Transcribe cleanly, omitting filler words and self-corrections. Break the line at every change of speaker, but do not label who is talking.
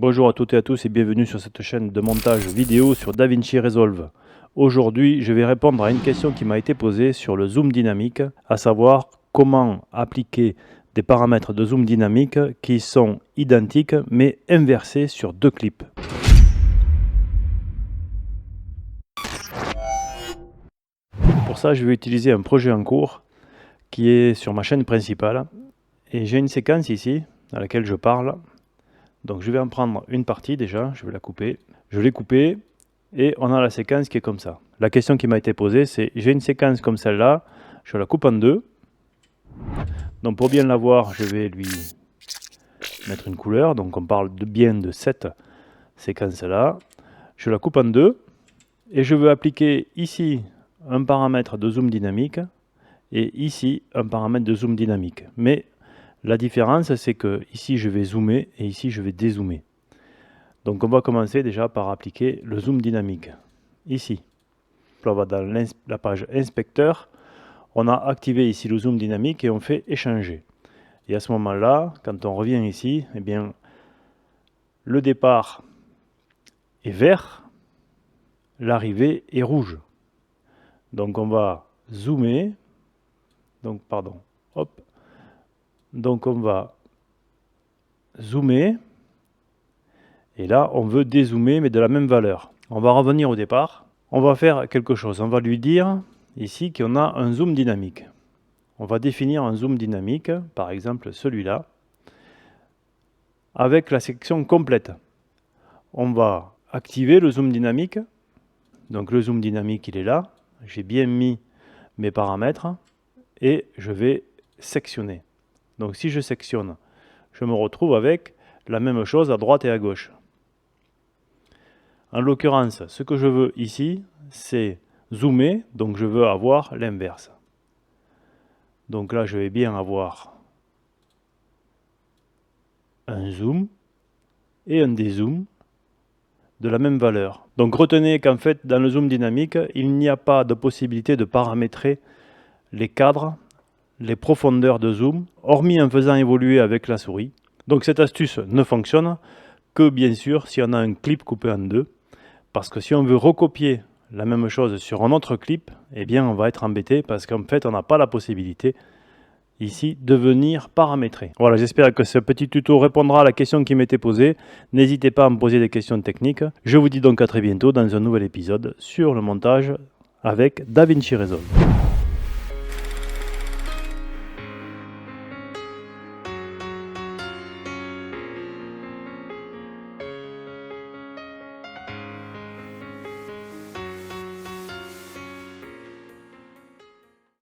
Bonjour à toutes et à tous et bienvenue sur cette chaîne de montage vidéo sur DaVinci Resolve. Aujourd'hui, je vais répondre à une question qui m'a été posée sur le zoom dynamique, à savoir comment appliquer des paramètres de zoom dynamique qui sont identiques mais inversés sur deux clips. Pour ça, je vais utiliser un projet en cours qui est sur ma chaîne principale et j'ai une séquence ici à laquelle je parle. Donc je vais en prendre une partie déjà, je vais la couper. Je l'ai coupée et on a la séquence qui est comme ça. La question qui m'a été posée, c'est j'ai une séquence comme celle-là, je la coupe en deux. Donc pour bien la voir, je vais lui mettre une couleur. Donc on parle bien de cette séquence-là. Je la coupe en deux et je veux appliquer ici un paramètre de zoom dynamique et ici un paramètre de zoom dynamique. Mais la différence, c'est que ici je vais zoomer et ici je vais dézoomer. Donc on va commencer déjà par appliquer le zoom dynamique. Ici, on va dans la page inspecteur, on a activé ici le zoom dynamique et on fait échanger. Et à ce moment-là, quand on revient ici, eh bien, le départ est vert, l'arrivée est rouge. Donc on va zoomer, donc pardon, hop, donc on va zoomer. Et là, on veut dézoomer, mais de la même valeur. On va revenir au départ. On va faire quelque chose. On va lui dire ici qu'on a un zoom dynamique. On va définir un zoom dynamique, par exemple celui-là, avec la section complète. On va activer le zoom dynamique. Donc le zoom dynamique, il est là. J'ai bien mis mes paramètres et je vais sectionner. Donc si je sectionne, je me retrouve avec la même chose à droite et à gauche. En l'occurrence, ce que je veux ici, c'est zoomer, donc je veux avoir l'inverse. Donc là, je vais bien avoir un zoom et un dézoom de la même valeur. Donc retenez qu'en fait, dans le zoom dynamique, il n'y a pas de possibilité de paramétrer les cadres, les profondeurs de zoom, hormis en faisant évoluer avec la souris. Donc cette astuce ne fonctionne que bien sûr si on a un clip coupé en deux. Parce que si on veut recopier la même chose sur un autre clip, eh bien on va être embêté parce qu'en fait on n'a pas la possibilité ici de venir paramétrer. Voilà, j'espère que ce petit tuto répondra à la question qui m'était posée. N'hésitez pas à me poser des questions techniques. Je vous dis donc à très bientôt dans un nouvel épisode sur le montage avec DaVinci Resolve.